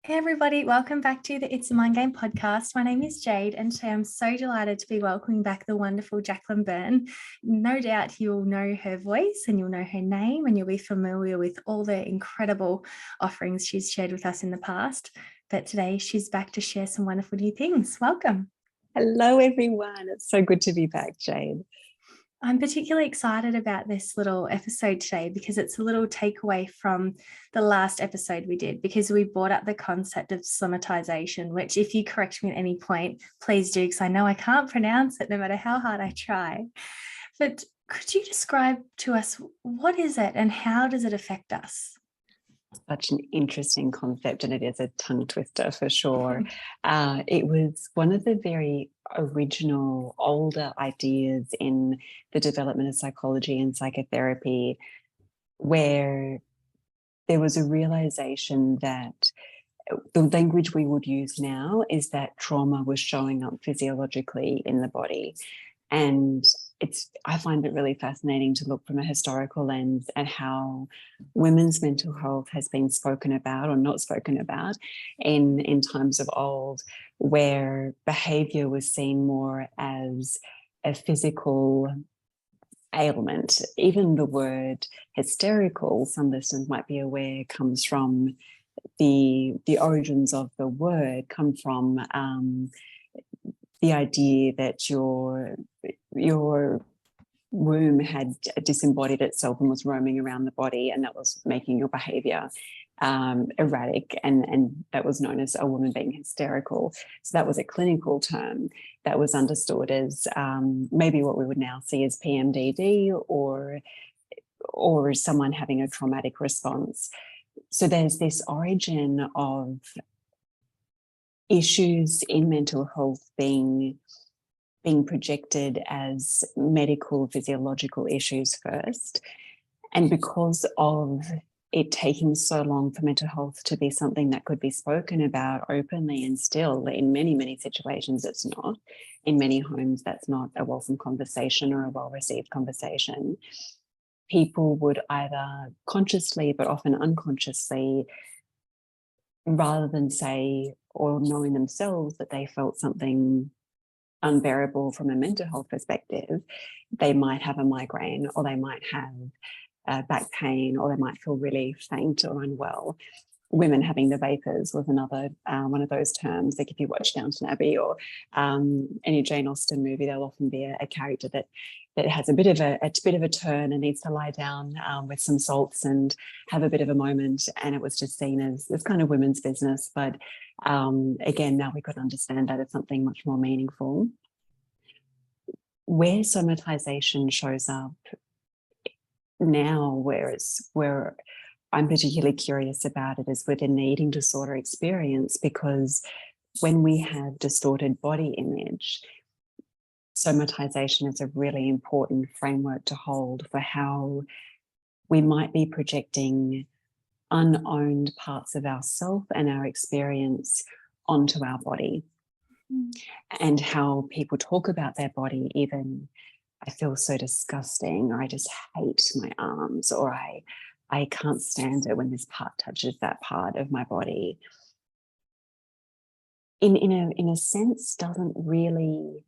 Hey everybody, welcome back to the It's a Mind Game podcast. My name is Jade, and today I'm so delighted to be welcoming back the wonderful Jacqueline Byrne. No doubt you'll know her voice and you'll know her name, and you'll be familiar with all the incredible offerings she's shared with us in the past. But today she's back to share some wonderful new things. Welcome. Hello, everyone. It's so good to be back, Jade. I'm particularly excited about this little episode today because it's a little takeaway from the last episode we did, because we brought up the concept of somatization, which if you correct me at any point, please do, because I know I can't pronounce it no matter how hard I try. But could you describe to us what is it and how does it affect us? Such an interesting concept, and it is a tongue twister for sure. It was one of the very original, older ideas in the development of psychology and psychotherapy, where there was a realization that the language we would use now is that trauma was showing up physiologically in the body. And I find it really fascinating to look from a historical lens at how women's mental health has been spoken about or not spoken about in times of old, where behavior was seen more as a physical ailment. Even the word hysterical, some listeners might be aware, comes from the origins of the word come from the idea that your womb had disembodied itself and was roaming around the body, and that was making your behavior erratic, and that was known as a woman being hysterical. So that was a clinical term that was understood as maybe what we would now see as PMDD or someone having a traumatic response. So there's this origin of issues in mental health being projected as medical, physiological issues first. And because of it taking so long for mental health to be something that could be spoken about openly, and still in many, many situations it's not. In many homes, that's not a welcome conversation or a well-received conversation. People would either consciously, but often unconsciously, rather than say or knowing themselves that they felt something unbearable from a mental health perspective, they might have a migraine, or they might have back pain, or they might feel really faint or unwell. Women having the vapors was another one of those terms. Like if you watch Downton Abbey or any Jane Austen movie, there'll often be a character that has a bit of a turn and needs to lie down with some salts and have a bit of a moment. And it was just seen as kind of women's business. But again, now we could understand that as something much more meaningful. Where somatization shows up now, where I'm particularly curious about it, is within the eating disorder experience, because when we have distorted body image, somatization is a really important framework to hold for how we might be projecting unowned parts of ourself and our experience onto our body. And how people talk about their body, even I feel so disgusting, or I just hate my arms, or I can't stand it when this part touches that part of my body. In a sense, doesn't really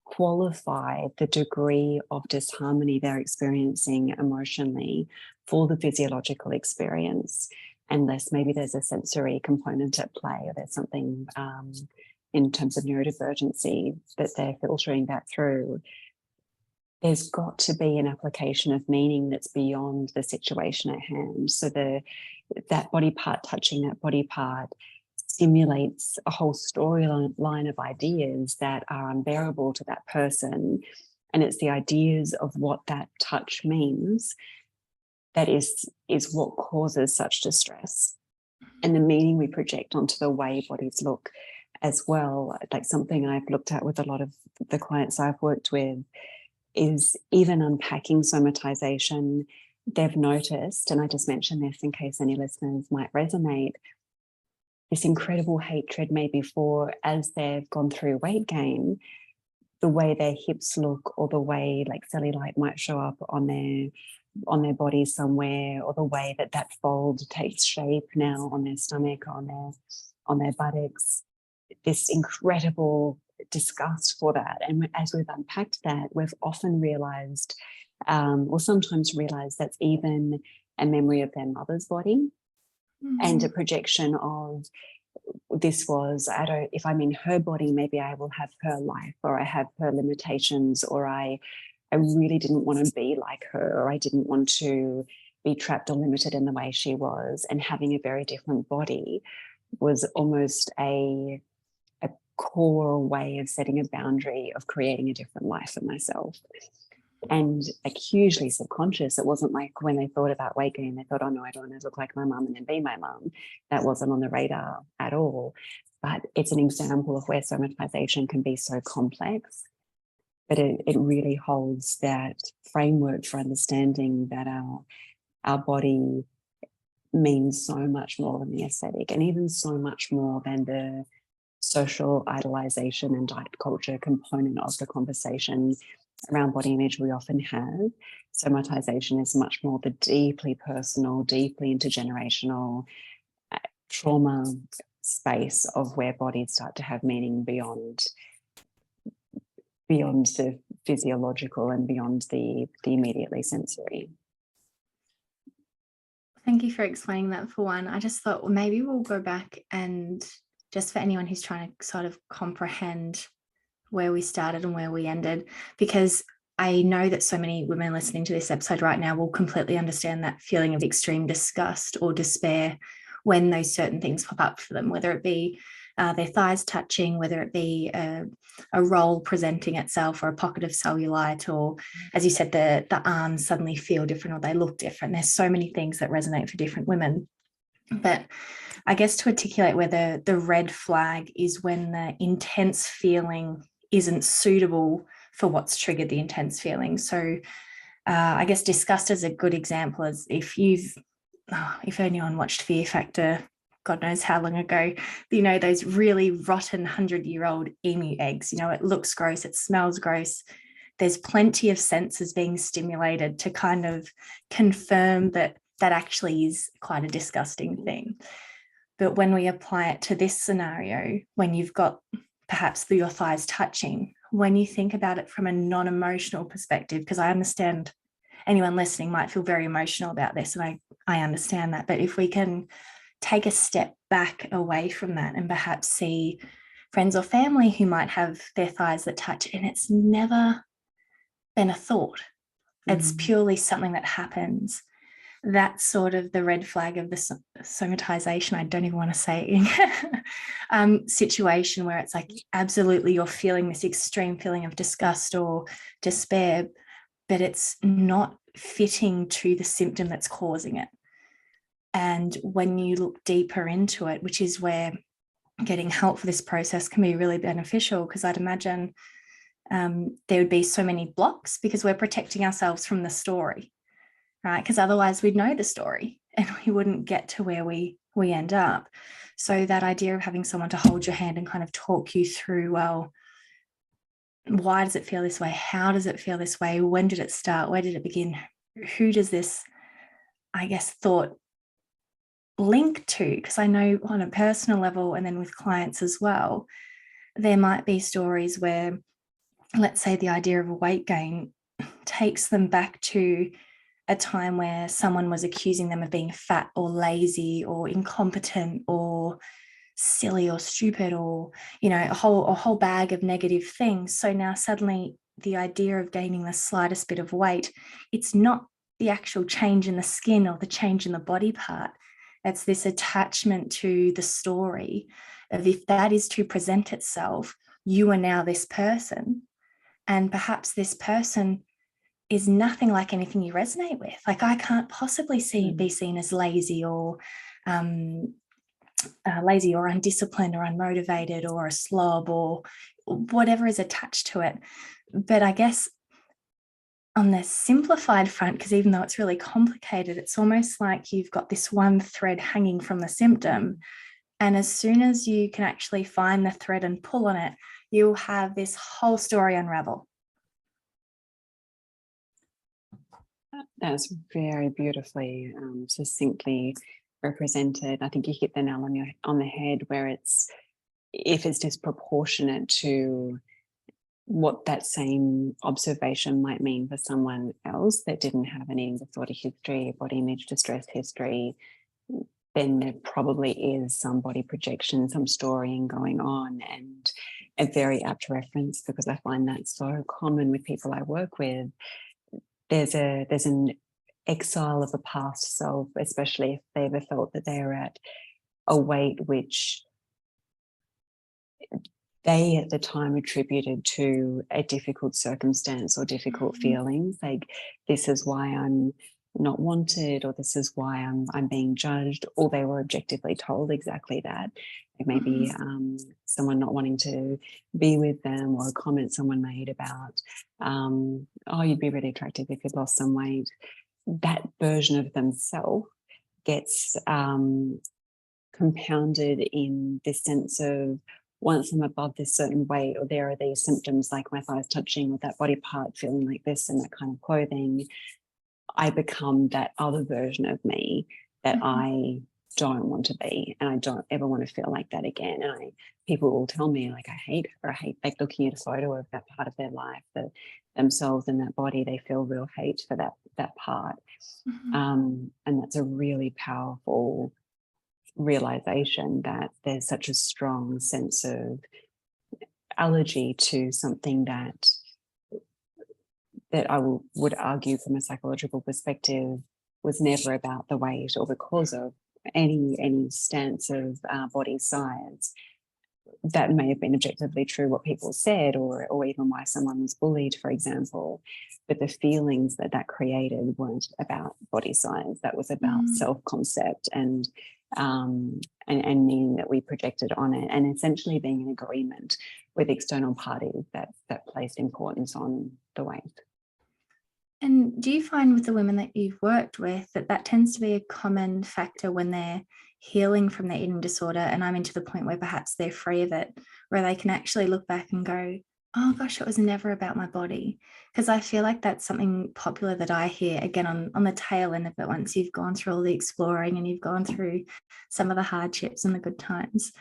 qualify the degree of disharmony they're experiencing emotionally for the physiological experience, unless maybe there's a sensory component at play, or there's something in terms of neurodivergency that they're filtering that through. There's got to be an application of meaning that's beyond the situation at hand. So that body part touching that body part stimulates a whole storyline of ideas that are unbearable to that person. And it's the ideas of what that touch means that is what causes such distress. And the meaning we project onto the way bodies look as well. Like something I've looked at with a lot of the clients I've worked with is even unpacking somatization. They've noticed, and I just mentioned this in case any listeners might resonate, this incredible hatred maybe for, as they've gone through weight gain, the way their hips look, or the way like cellulite might show up on their body somewhere, or the way that that fold takes shape now on their stomach, on their buttocks. This incredible disgust for that. And as we've unpacked that, we've often realized, or sometimes realized, that's even a memory of their mother's body, and a projection of, this was, if I'm in her body, maybe I will have her life, or I have her limitations, or I really didn't want to be like her, or I didn't want to be trapped or limited in the way she was. And having a very different body was almost a core way of setting a boundary, of creating a different life for myself. And like hugely subconscious. It wasn't like when they thought about weight gain, they thought, oh no, I don't want to look like my mum and then be my mum. That wasn't on the radar at all. But it's an example of where somatization can be so complex, but it really holds that framework for understanding that our body means so much more than the aesthetic, and even so much more than the social idolization and diet culture component of the conversation around body image we often have. Somatization is much more the deeply personal, deeply intergenerational trauma space of where bodies start to have meaning beyond the physiological and beyond the immediately sensory. Thank you for explaining that, for one. I just thought, well, maybe we'll go back, and just for anyone who's trying to sort of comprehend where we started and where we ended, because I know that so many women listening to this episode right now will completely understand that feeling of extreme disgust or despair when those certain things pop up for them, whether it be their thighs touching, whether it be a roll presenting itself, or a pocket of cellulite, or, as you said, the arms suddenly feel different or they look different. There's so many things that resonate for different women. But I guess to articulate where the red flag is when the intense feeling isn't suitable for what's triggered the intense feeling. So I guess disgust is a good example, as if anyone watched Fear Factor, God knows how long ago, those really rotten 100-year-old emu eggs, it looks gross, it smells gross. There's plenty of senses being stimulated to kind of confirm that actually is quite a disgusting thing. But when we apply it to this scenario, when you've got perhaps your thighs touching, when you think about it from a non-emotional perspective, because I understand anyone listening might feel very emotional about this, and I understand that, but if we can take a step back away from that and perhaps see friends or family who might have their thighs that touch, and it's never been a thought, it's purely something that happens, that's sort of the red flag of the somatization, I don't even want to say situation, where it's like absolutely you're feeling this extreme feeling of disgust or despair, but it's not fitting to the symptom that's causing it. And when you look deeper into it, which is where getting help for this process can be really beneficial, because I'd imagine there would be so many blocks because we're protecting ourselves from the story, right? Because otherwise we'd know the story and we wouldn't get to where we end up. So that idea of having someone to hold your hand and kind of talk you through, well, why does it feel this way? How does it feel this way? When did it start? Where did it begin? Who does this, I guess, thought link to? Because I know on a personal level, and then with clients as well, there might be stories where, let's say, the idea of a weight gain takes them back to a time where someone was accusing them of being fat or lazy or incompetent or silly or stupid, or a whole bag of negative things. So now suddenly the idea of gaining the slightest bit of weight, it's not the actual change in the skin or the change in the body part. It's this attachment to the story of, if that is to present itself, you are now this person, and perhaps this person is nothing like anything you resonate with. Like, I can't possibly be seen as lazy or undisciplined or unmotivated or a slob or whatever is attached to it. But I guess on the simplified front, because even though it's really complicated, it's almost like you've got this one thread hanging from the symptom. And as soon as you can actually find the thread and pull on it, you'll have this whole story unravel. That's very beautifully, succinctly represented. I think you hit the nail on the head, where if it's disproportionate to what that same observation might mean for someone else that didn't have an eating disorder history, body image distress history, then there probably is some body projection, some storying going on. And a very apt reference, because I find that so common with people I work with. There's an exile of a past self, especially if they ever felt that they're at a weight which they at the time attributed to a difficult circumstance or difficult feelings, like this is why I'm not wanted, or this is why I'm being judged, or they were objectively told exactly that. Like maybe someone not wanting to be with them, or a comment someone made about, oh, you'd be really attractive if you'd lost some weight. That version of themselves gets compounded in this sense of, once I'm above this certain weight, or there are these symptoms like my thighs touching, or that body part feeling like this and that kind of clothing, I become that other version of me that I don't want to be, and I don't ever want to feel like that again. And people will tell me, like, I hate her. I hate, like, looking at a photo of that part of their life, themselves in that body. They feel real hate for that part. And that's a really powerful realization, that there's such a strong sense of allergy to something that I would argue from a psychological perspective was never about the weight or because of any stance of body size. That may have been objectively true, what people said, or even why someone was bullied, for example. But the feelings that created weren't about body size. That was about self-concept and meaning that we projected on it, and essentially being in agreement with external parties that placed importance on the weight. And do you find with the women that you've worked with that tends to be a common factor when they're healing from their eating disorder, and I'm into the point where perhaps they're free of it, where they can actually look back and go, oh gosh, it was never about my body? Because I feel like that's something popular that I hear, again, on the tail end of it, once you've gone through all the exploring and you've gone through some of the hardships and the good times,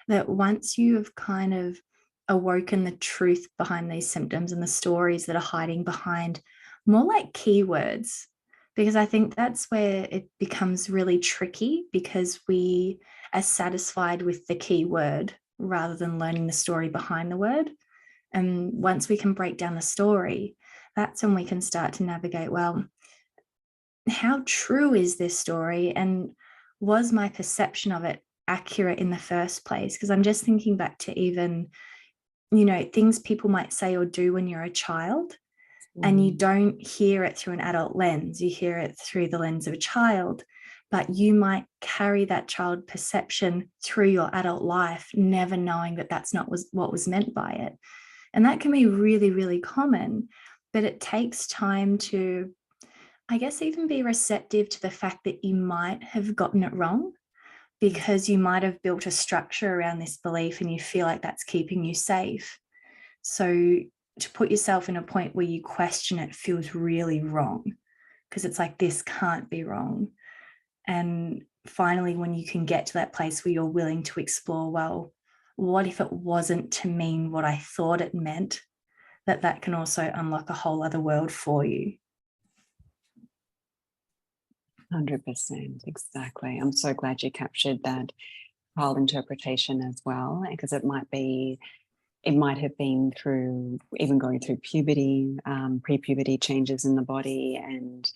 that once you have kind of awoken the truth behind these symptoms and the stories that are hiding behind more like keywords, because I think that's where it becomes really tricky, because we are satisfied with the keyword rather than learning the story behind the word. And once we can break down the story, that's when we can start to navigate, well, how true is this story? And was my perception of it accurate in the first place? Because I'm just thinking back to even, things people might say or do when you're a child, and you don't hear it through an adult lens, you hear it through the lens of a child, but you might carry that child perception through your adult life, never knowing that that's not what was meant by it. And that can be really, really common, but it takes time to, I guess, even be receptive to the fact that you might have gotten it wrong, because you might have built a structure around this belief and you feel like that's keeping you safe. So to put yourself in a point where you question it feels really wrong, because it's like, this can't be wrong. And finally, when you can get to that place where you're willing to explore, well, what if it wasn't to mean what I thought it meant, that can also unlock a whole other world for you. 100%, exactly. I'm so glad you captured that child interpretation as well, because it might have been through even going through puberty, pre-puberty changes in the body, and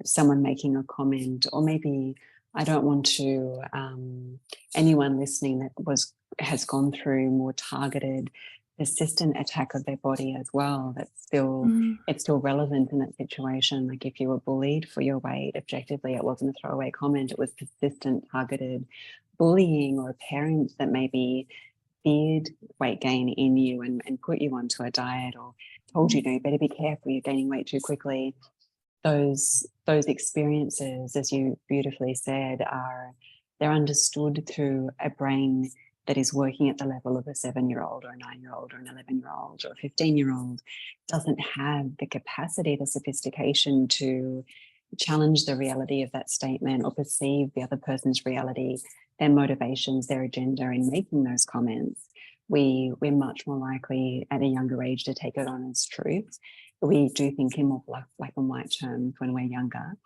someone making a comment, or maybe, I don't want to, anyone listening that has gone through more targeted, persistent attack of their body as well, it's still relevant in that situation. Like, if you were bullied for your weight, objectively it wasn't a throwaway comment, it was persistent targeted bullying, or a parent that maybe feared weight gain in you and put you onto a diet, or told you, no, you better be careful, you're gaining weight too quickly. Those experiences, as you beautifully said, they're understood through a brain that is working at the level of a 7-year-old or a 9-year-old or an 11-year-old or a 15-year-old doesn't have the capacity, the sophistication to challenge the reality of that statement or perceive the other person's reality, their motivations, their agenda in making those comments. We're much more likely at a younger age to take it on as truth. We do think in more black and white terms when we're younger.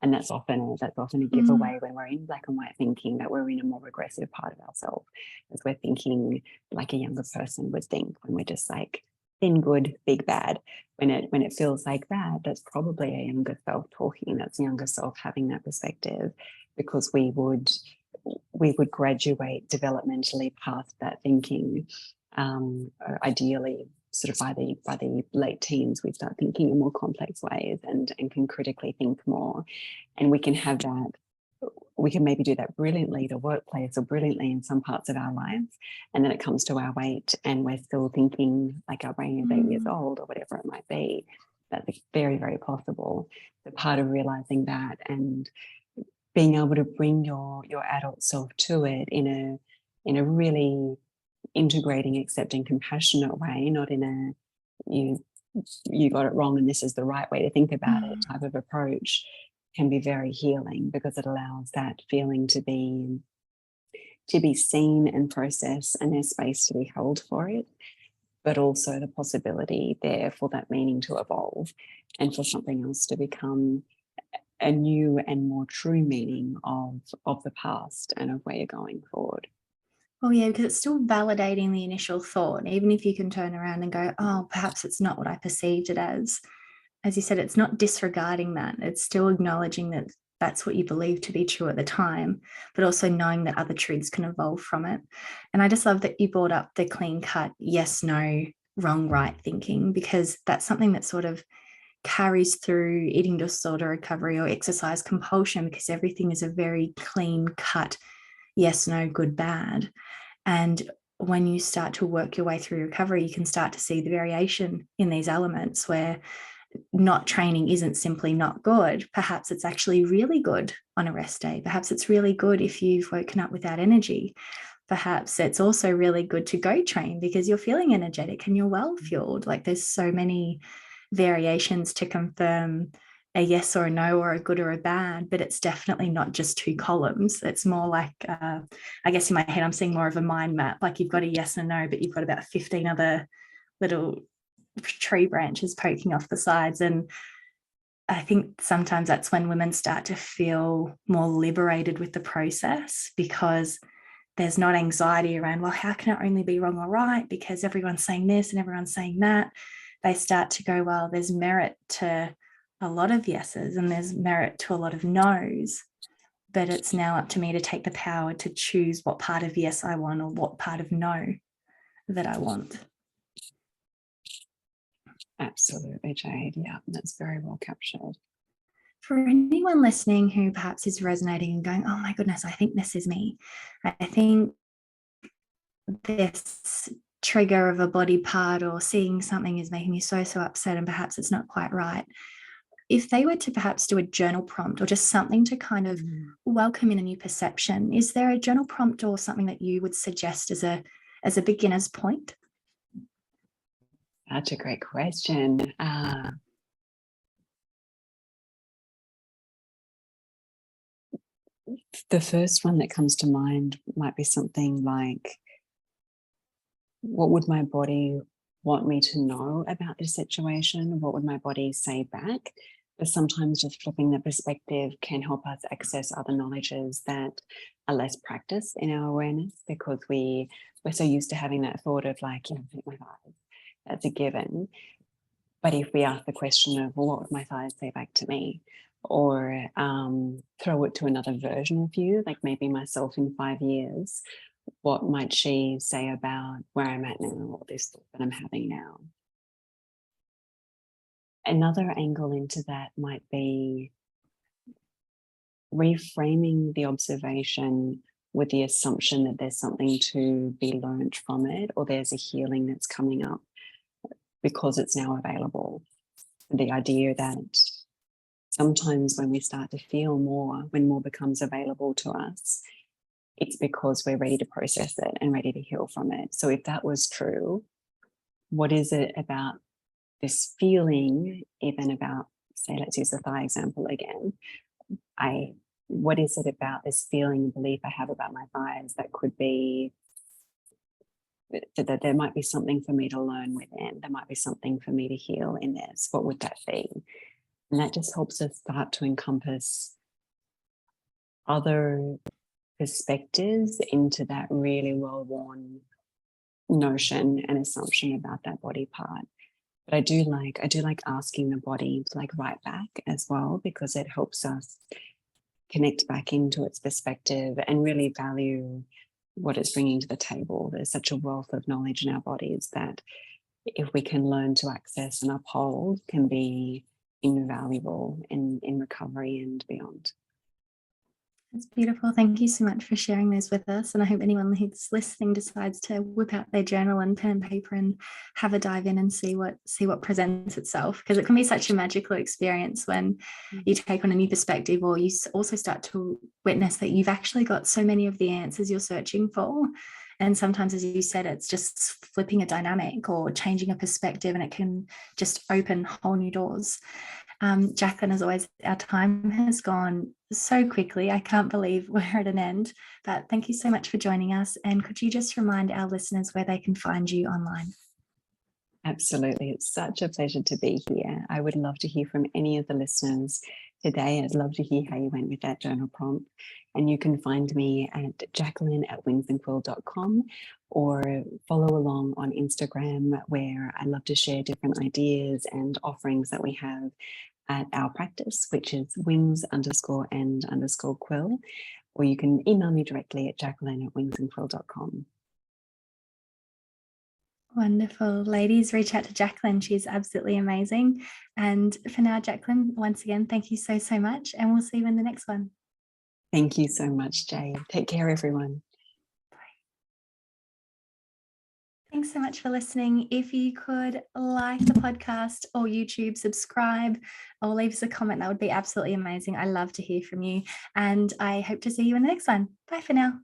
And that's often a giveaway when we're in black and white thinking, that we're in a more regressive part of ourselves, as we're thinking like a younger person would think when we're just like thin good, big bad. When it feels like that, that's probably a younger self talking. That's a younger self having that perspective, because we would graduate developmentally past that thinking. Ideally, sort of by the late teens, we start thinking in more complex ways and can critically think more. And we can have that, we can maybe do that brilliantly at a workplace or brilliantly in some parts of our lives. And then it comes to our weight and we're still thinking like our brain is 8 years old or whatever it might be. That's very, very possible. The part of realizing that and being able to bring your adult self to it in a really integrating, accepting, compassionate way, not in a you got it wrong and this is the right way to think about it type of approach, can be very healing, because it allows that feeling to be seen and processed, and there's space to be held for it, but also the possibility there for that meaning to evolve and for something else to become a new and more true meaning of the past and of where you're going forward. Oh, yeah, because it's still validating the initial thought, even if you can turn around and go, oh, perhaps it's not what I perceived it as. As you said, it's not disregarding that. It's still acknowledging that that's what you believe to be true at the time, but also knowing that other truths can evolve from it. And I just love that you brought up the clean cut, yes, no, wrong, right thinking, because that's something that sort of carries through eating disorder recovery or exercise compulsion, because everything is a very clean cut, yes, no, good, bad. And when you start to work your way through recovery, you can start to see the variation in these elements where not training isn't simply not good. Perhaps it's actually really good on a rest day. Perhaps it's really good if you've woken up without energy. Perhaps it's also really good to go train because you're feeling energetic and you're well fueled. Like there's so many variations to confirm a yes or a no or a good or a bad, but it's definitely not just two columns. It's more like, I guess in my head, I'm seeing more of a mind map. Like you've got a yes and no, but you've got about 15 other little tree branches poking off the sides. And I think sometimes that's when women start to feel more liberated with the process, because there's not anxiety around, well, how can it only be wrong or right? Because everyone's saying this and everyone's saying that. They start to go, well, there's merit to a lot of yeses and there's merit to a lot of no's, but it's now up to me to take the power to choose what part of yes I want or what part of no that I want. Absolutely, Jade. Yeah, that's very well captured. For anyone listening who perhaps is resonating and going, oh my goodness, I think this is me. I think this trigger of a body part or seeing something is making me so upset and perhaps it's not quite right. If they were to perhaps do a journal prompt or just something to kind of welcome in a new perception, is there a journal prompt or something that you would suggest as a beginner's point? That's a great question. The first one that comes to mind might be something like, what would my body want me to know about this situation? What would my body say back? But sometimes just flipping the perspective can help us access other knowledges that are less practiced in our awareness, because we're so used to having that thought of like, you know, think my thighs. That's a given. But if we ask the question of, well, what would my thighs say back to me? Or throw it to another version of you, like maybe myself in 5 years, what might she say about where I'm at now or this thought that I'm having now? Another angle into that might be reframing the observation with the assumption that there's something to be learnt from it, or there's a healing that's coming up because it's now available. The idea that sometimes when we start to feel more, when more becomes available to us, it's because we're ready to process it and ready to heal from it. So if that was true, what is it about this feeling, even about, say, let's use the thigh example again. What is it about this feeling and belief I have about my thighs that could be, that there might be something for me to learn within, there might be something for me to heal in this? What would that be? And that just helps us start to encompass other perspectives into that really well-worn notion and assumption about that body part. But I do like asking the body to like write back as well, because it helps us connect back into its perspective and really value what it's bringing to the table. There's such a wealth of knowledge in our bodies that if we can learn to access and uphold, can be invaluable in recovery and beyond. That's beautiful. Thank you so much for sharing those with us. And I hope anyone who's listening decides to whip out their journal and pen and paper and have a dive in and see what presents itself, because it can be such a magical experience when you take on a new perspective, or you also start to witness that you've actually got so many of the answers you're searching for. And sometimes, as you said, it's just flipping a dynamic or changing a perspective, and it can just open whole new doors. Jacqueline, as always, our time has gone so quickly. I can't believe we're at an end, but thank you so much for joining us. And could you just remind our listeners where they can find you online? Absolutely. It's such a pleasure to be here. I would love to hear from any of the listeners today. I'd love to hear how you went with that journal prompt. And you can find me at jacqueline@wingsandquill.com, or follow along on Instagram, where I love to share different ideas and offerings that we have at our practice, which is wings_and_quill. Or you can email me directly at jacqueline@wingsandquill.com. Wonderful. Ladies, reach out to Jacqueline. She's absolutely amazing. And for now, Jacqueline, once again, thank you so, so much. And we'll see you in the next one. Thank you so much, Jade. Take care, everyone. Thanks so much for listening. If you could like the podcast or YouTube, subscribe, or leave us a comment, that would be absolutely amazing. I love to hear from you. And I hope to see you in the next one. Bye for now.